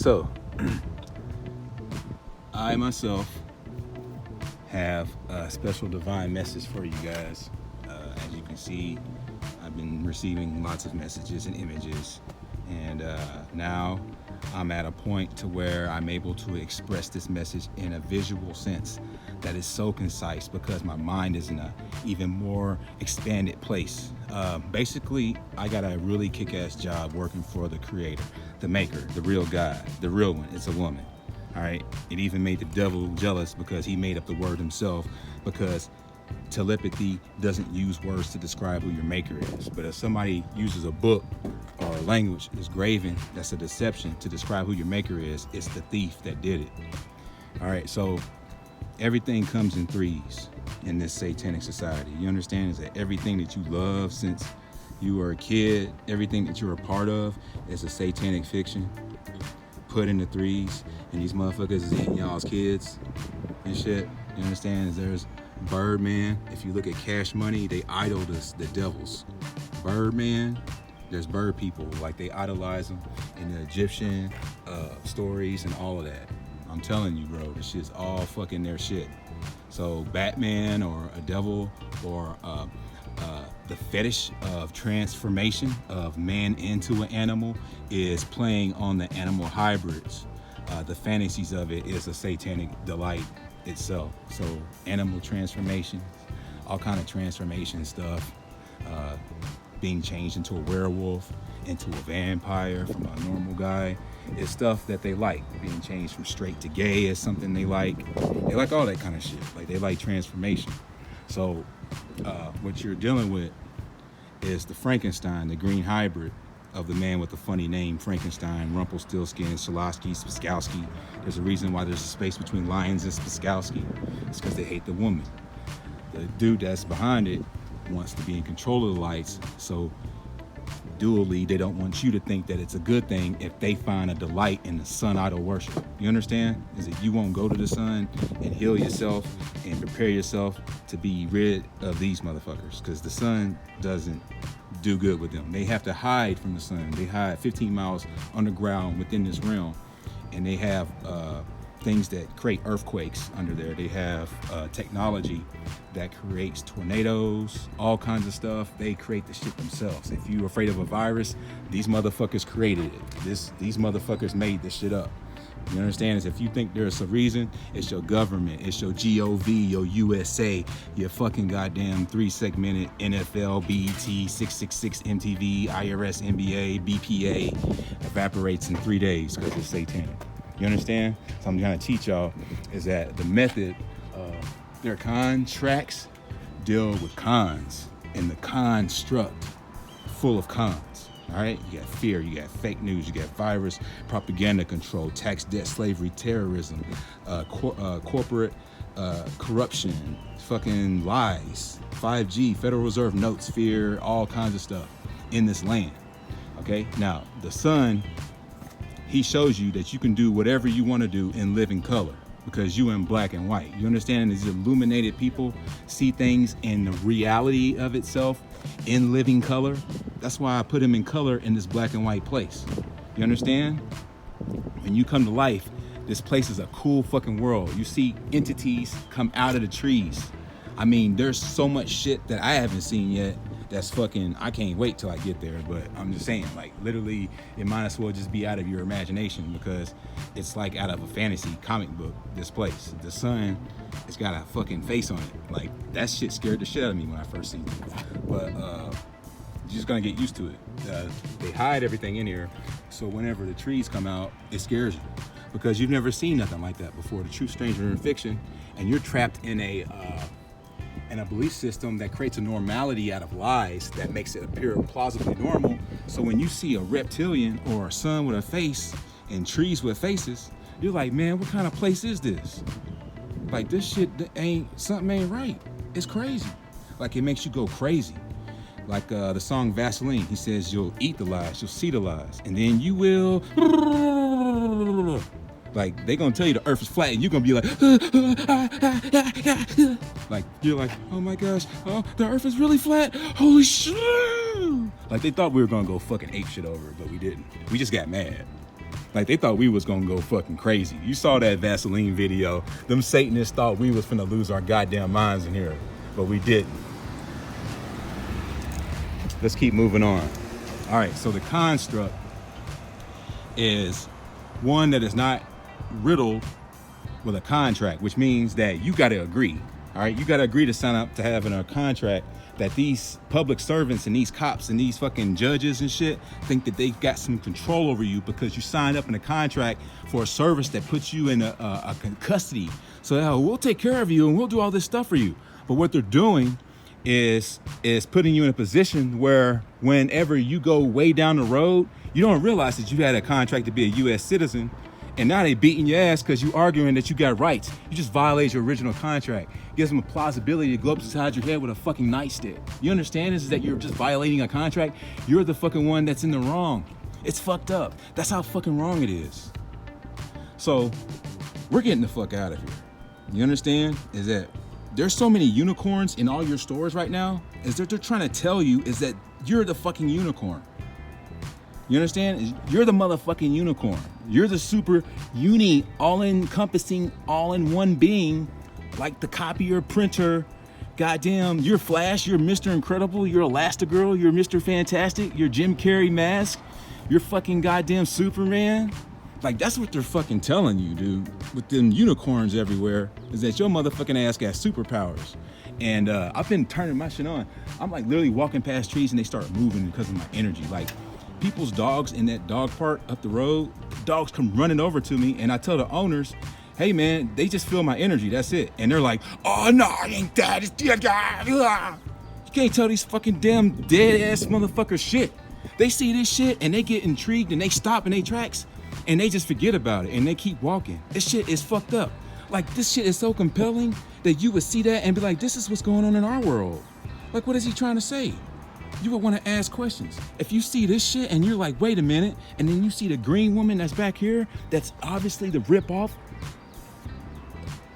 So, I myself have a special divine message for you guys. As you can see, I've been receiving lots of messages and images, and now I'm at a point to where I'm able to express this message in a visual sense that is so concise because my mind is in a even more expanded place. Basically, I got a really kick-ass job working for the creator, the maker, the real God, the real one. It's a woman. All right. It even made the devil jealous because he made up the word himself, because telepathy doesn't use words to describe who your maker is. But if somebody uses a book or a language that's graven, that's a deception to describe who your maker is, it's the thief that did it. All right. So everything comes in threes in this satanic society. You understand? Is that everything that you love since you were a kid, everything that you're a part of is a satanic fiction put into threes, and these motherfuckers is eating y'all's kids and shit. You understand? There's Birdman. If you look at Cash Money, they idol the devils. Birdman, there's bird people, like they idolize them in the Egyptian stories and all of that. I'm telling you, bro, this shit's all fucking their shit. So Batman or a devil or the fetish of transformation of man into an animal is playing on the animal hybrids. The fantasies of it is a satanic delight itself. So animal transformation, all kind of transformation stuff, being changed into a werewolf, into a vampire from a normal guy, is stuff that they like. Being changed from straight to gay is something they like. They like all that kind of shit. Like, they like transformation. So what you're dealing with is the Frankenstein, the green hybrid of the man with the funny name Frankenstein, Rumpelstiltskin, Szalowski, Spiskowski. There's a reason why there's a space between Lions and Spiskowski. It's because they hate the woman. The dude that's behind it wants to be in control of the lights, so dually they don't want you to think that it's a good thing if they find a delight in the sun idol worship. You understand? Is that you won't go to the sun and heal yourself and prepare yourself to be rid of these motherfuckers, because the sun doesn't do good with them. They have to hide from the sun. They hide 15 miles underground within this realm, and they have things that create earthquakes under there. They have technology that creates tornadoes, all kinds of stuff. They create the shit themselves. If you're afraid of a virus, these motherfuckers created it. These motherfuckers made this shit up. You understand? Is if you think there's a reason, it's your government, it's your GOV, your USA, your fucking goddamn 3-segmented NFL, BET, 666 MTV, IRS, NBA, BPA evaporates in 3 days because it's satanic. You understand? So I'm trying to teach y'all is that the method of their contracts deal with cons, and the construct full of cons. All right, you got fear, you got fake news, you got virus, propaganda control, tax debt, slavery, terrorism, corporate corruption, fucking lies, 5G, Federal Reserve notes, fear, all kinds of stuff in this land. Okay, now the sun, he shows you that you can do whatever you want to do and live in color, because you in black and white. You understand? These illuminated people see things in the reality of itself in living color. That's why I put him in color in this black and white place. You understand? When you come to life, this place is a cool fucking world. You see entities come out of the trees. I mean, there's so much shit that I haven't seen yet that's fucking, I can't wait till I get there. But I'm just saying, like, literally, it might as well just be out of your imagination, because it's like out of a fantasy comic book, this place. The sun, it's got a fucking face on it. Like, that shit scared the shit out of me when I first seen it. But you're just gonna get used to it. They hide everything in here, so whenever the trees come out, it scares you, because you've never seen nothing like that before. The true stranger in fiction, and you're trapped in a belief system that creates a normality out of lies that makes it appear plausibly normal. So when you see a reptilian or a sun with a face and trees with faces, you're like, man, what kind of place is this? Like, this shit something ain't right. It's crazy. Like, it makes you go crazy. Like the song Vaseline, he says, you'll eat the lies, you'll see the lies, and then you will. Like, they gonna tell you the earth is flat, and you're gonna be like you're like, oh my gosh, oh, the earth is really flat, holy shit. Like, they thought we were gonna go fucking ape shit over it, but we didn't. We just got mad. Like, they thought we was gonna go fucking crazy. You saw that Vaseline video. Them Satanists thought we was finna lose our goddamn minds in here, but we didn't. Let's keep moving on. All right, so the construct is one that is not riddled with a contract, which means that you gotta agree. All right, you gotta agree to sign up to having a contract that these public servants and these cops and these fucking judges and shit think that they've got some control over you because you signed up in a contract for a service that puts you in a custody. So we'll take care of you and we'll do all this stuff for you. But what they're doing is putting you in a position where whenever you go way down the road, you don't realize that you had a contract to be a U.S. citizen, and now they beating your ass because you arguing that you got rights. You just violate your original contract. Gives them a plausibility to go upside your head with a fucking nightstick. You understand this is that you're just violating a contract? You're the fucking one that's in the wrong. It's fucked up. That's how fucking wrong it is. So we're getting the fuck out of here. You understand? Is that there's so many unicorns in all your stores right now, is that they're trying to tell you is that you're the fucking unicorn. You understand? You're the motherfucking unicorn. You're the super uni, all-encompassing, all-in-one being, like the copier, printer, goddamn, you're Flash, you're Mr. Incredible, you're Elastigirl, you're Mr. Fantastic, you're Jim Carrey mask, you're fucking goddamn Superman. Like, that's what they're fucking telling you, dude, with them unicorns everywhere, is that your motherfucking ass got superpowers. And I've been turning my shit on. I'm like literally walking past trees and they start moving because of my energy. Like, people's dogs in that dog park up the road, dogs come running over to me, and I tell the owners, hey man, they just feel my energy, that's it. And they're like, oh no, it ain't that, it's the guy. You can't tell these fucking damn dead ass motherfuckers shit. They see this shit and they get intrigued and they stop in their tracks and they just forget about it and they keep walking. This shit is fucked up. Like, this shit is so compelling that you would see that and be like, this is what's going on in our world. Like, what is he trying to say? You would want to ask questions. If you see this shit and you're like, wait a minute, and then you see the green woman that's back here, that's obviously the rip-off.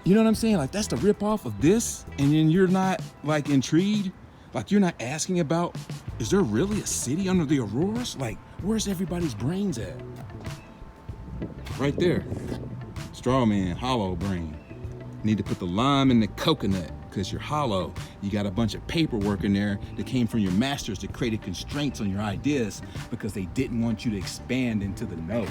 You know what I'm saying? Like, that's the rip-off of this, and then you're not like intrigued. Like, you're not asking about, is there really a city under the auroras? Like, where's everybody's brains at? Right there. Straw man, hollow brain. Need to put the lime in the coconut because you're hollow. You got a bunch of paperwork in there that came from your masters that created constraints on your ideas because they didn't want you to expand into the know.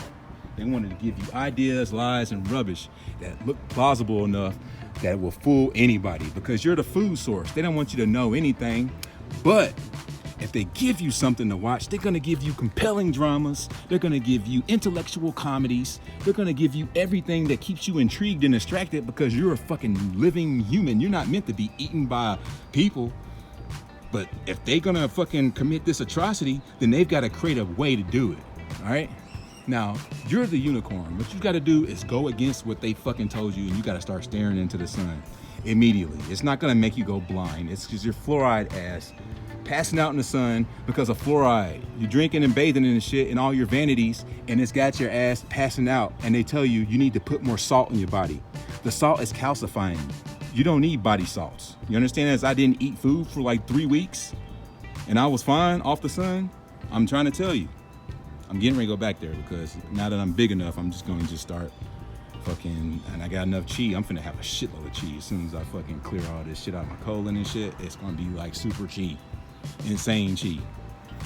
They wanted to give you ideas, lies, and rubbish that look plausible enough that will fool anybody because you're the food source. They don't want you to know anything, but if they give you something to watch, they're gonna give you compelling dramas, they're gonna give you intellectual comedies, they're gonna give you everything that keeps you intrigued and distracted because you're a fucking living human. You're not meant to be eaten by people. But if they're gonna fucking commit this atrocity, then they've gotta create a way to do it, all right? Now, you're the unicorn. What you gotta do is go against what they fucking told you and you gotta start staring into the sun immediately. It's not gonna make you go blind. It's because your fluoride ass passing out in the sun because of fluoride. You're drinking and bathing in the shit and all your vanities, and it's got your ass passing out, and they tell you you need to put more salt in your body. The salt is calcifying. You don't need body salts. You understand? As I didn't eat food for like 3 weeks and I was fine off the sun, I'm trying to tell you. I'm getting ready to go back there because now that I'm big enough, I'm just going to just start fucking, and I got enough chi. I'm finna have a shitload of chi as soon as I fucking clear all this shit out of my colon and shit. It's gonna be like super chi. Insane chi.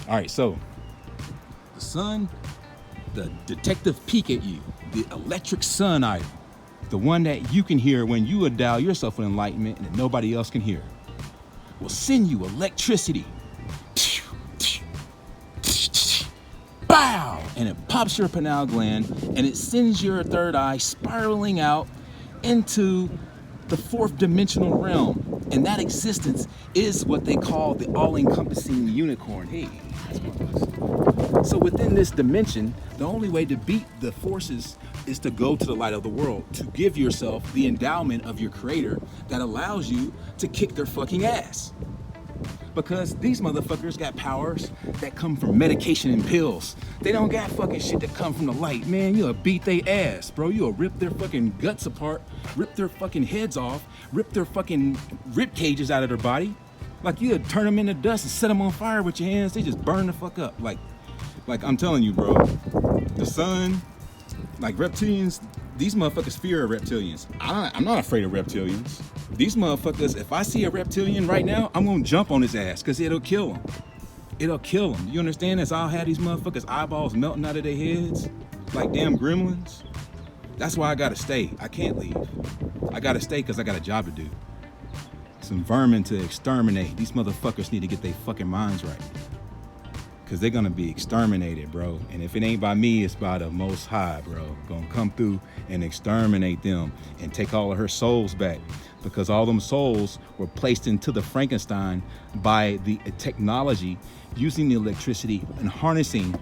All right, so the sun, the detective peek at you, the electric sun item, the one that you can hear when you endow yourself with enlightenment and that nobody else can hear, will send you electricity. Bow! And it pops your pineal gland and it sends your third eye spiraling out into the fourth dimensional realm. And that existence is what they call the all-encompassing unicorn. Hey, so within this dimension, the only way to beat the forces is to go to the light of the world, to give yourself the endowment of your creator that allows you to kick their fucking ass. Because these motherfuckers got powers that come from medication and pills. They don't got fucking shit that come from the light. Man, you'll beat they ass, bro. You'll rip their fucking guts apart, rip their fucking heads off, rip their fucking rib cages out of their body. Like, you'll turn them into dust and set them on fire with your hands. They just burn the fuck up. Like I'm telling you, bro, the sun Like reptilians, these motherfuckers fear reptilians. I'm not afraid of reptilians. These motherfuckers, if I see a reptilian right now, I'm gonna jump on his ass because it'll kill him. It'll kill him. You understand? As I'll have these motherfuckers' eyeballs melting out of their heads like damn gremlins. That's why I gotta stay. I can't leave. I gotta stay because I got a job to do. Some vermin to exterminate. These motherfuckers need to get their fucking minds right. Because they're gonna be exterminated, bro. And if it ain't by me, it's by the Most High, bro. Gonna come through and exterminate them and take all of her souls back. Because all them souls were placed into the Frankenstein by the technology, using the electricity and harnessing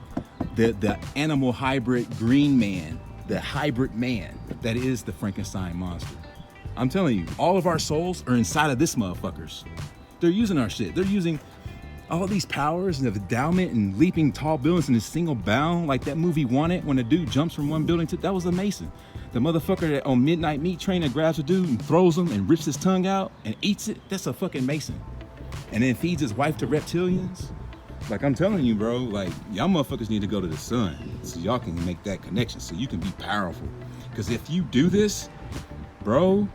the animal hybrid green man, the hybrid man that is the Frankenstein monster. I'm telling you, all of our souls are inside of this motherfuckers. They're using our shit. They're using all these powers and the endowment and leaping tall buildings in a single bound, like that movie Wanted, when the dude jumps from one building to, that was a Mason. The motherfucker that on Midnight Meat Train that grabs a dude and throws him and rips his tongue out and eats it, that's a fucking Mason. And then feeds his wife to reptilians. Like, I'm telling you, bro, like, y'all motherfuckers need to go to the sun so y'all can make that connection, so you can be powerful. Because if you do this, bro,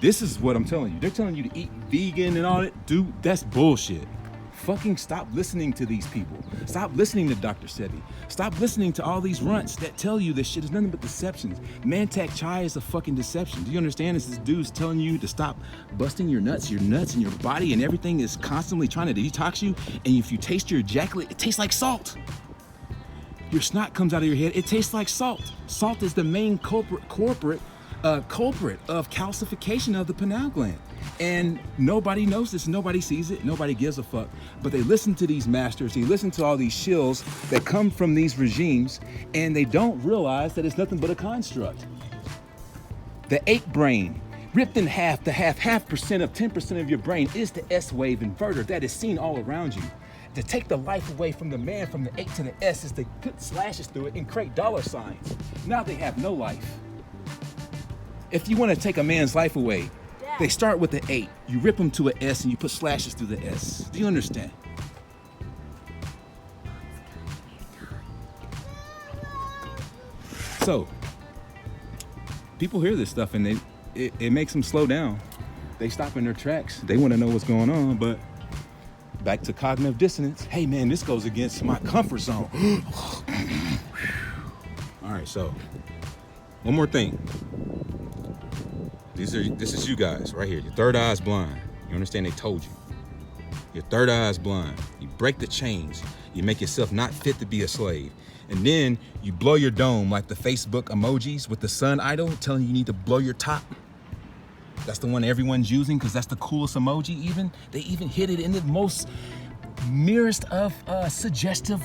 this is what I'm telling you. They're telling you to eat vegan and all that. Dude, that's bullshit. Fucking stop listening to these people. Stop listening to Dr. Sebi. Stop listening to all these runts that tell you this shit is nothing but deceptions. Mantak Chai is a fucking deception. Do you understand? This dude's telling you to stop busting your nuts and your body and everything is constantly trying to detox you. And if you taste your ejaculate, it tastes like salt. Your snot comes out of your head, it tastes like salt. Salt is the main culprit of calcification of the pineal gland. And nobody knows this, nobody sees it, nobody gives a fuck. But they listen to these masters, they listen to all these shills that come from these regimes, and they don't realize that it's nothing but a construct. The ape brain, ripped in half to half percent of 10% of your brain is the S-wave inverter that is seen all around you. To take the life away from the man, from the 8 to the S, is to put slashes through it and create dollar signs. Now they have no life. If you want to take a man's life away, they start with the 8. You rip them to an S and you put slashes through the S. Do you understand? So, people hear this stuff and it makes them slow down. They stop in their tracks. They want to know what's going on, but back to cognitive dissonance. Hey man, this goes against my comfort zone. All right, so one more thing. This is you guys right here. Your third eye is blind. You understand? They told you. Your third eye is blind. You break the chains. You make yourself not fit to be a slave. And then you blow your dome like the Facebook emojis with the sun idol telling you need to blow your top. That's the one everyone's using because that's the coolest emoji even. They even hit it in the most merest of suggestive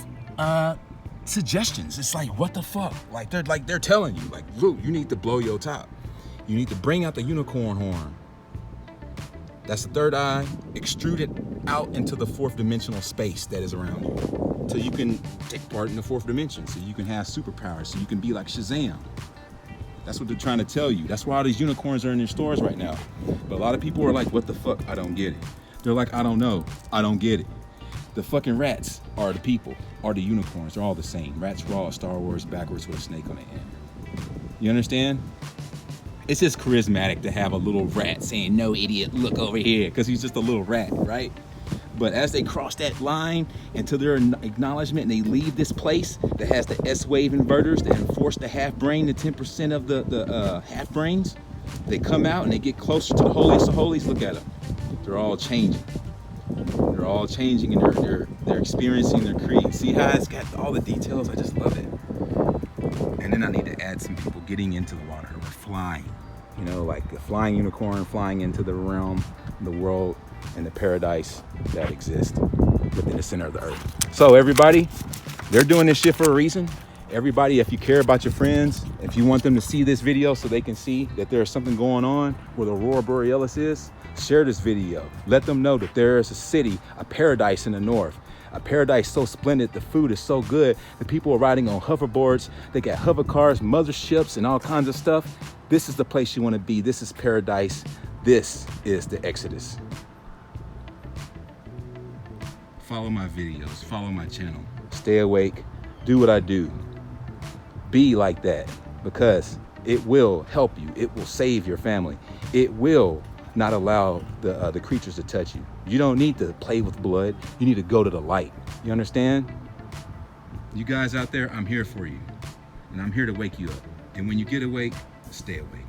suggestions. It's like, what the fuck? They're telling you, like, Luke, you need to blow your top. You need to bring out the unicorn horn. That's the third eye, extruded out into the fourth dimensional space that is around you. So you can take part in the fourth dimension, so you can have superpowers, so you can be like Shazam. That's what they're trying to tell you. That's why all these unicorns are in their stores right now. But a lot of people are like, what the fuck? I don't get it. They're like, I don't know. I don't get it. The fucking rats are the people, are the unicorns. They're all the same. Rats raw, Star Wars backwards with a snake on the end. You understand? It's just charismatic to have a little rat saying, no idiot, look over here, because he's just a little rat, right? But as they cross that line into their acknowledgement and they leave this place that has the S-wave inverters that enforce the half brain to 10% of the half brains, they come out and they get closer to the holiest of holies. Look at them. They're all changing. They're all changing and they're experiencing their creed. See how it's got all the details? I just love it. And then I need to add some people getting into the water or flying. You know, like the flying unicorn flying into the realm, the world, and the paradise that exists within the center of the earth. So everybody, they're doing this shit for a reason. Everybody, if you care about your friends, if you want them to see this video so they can see that there's something going on where the Aurora Borealis is, share this video. Let them know that there is a city, a paradise in the north. A paradise so splendid, the food is so good, the people are riding on hoverboards, they got hover cars, motherships, and all kinds of stuff. This is the place you want to be. This is paradise. This is the Exodus. Follow my videos, follow my channel. Stay awake, do what I do. Be like that. because it will help you. It will save your family. It will not allow the creatures to touch you. You don't need to play with blood. You need to go to the light. You understand? You guys out there, I'm here for you. And I'm here to wake you up. And when you get awake, stay awake.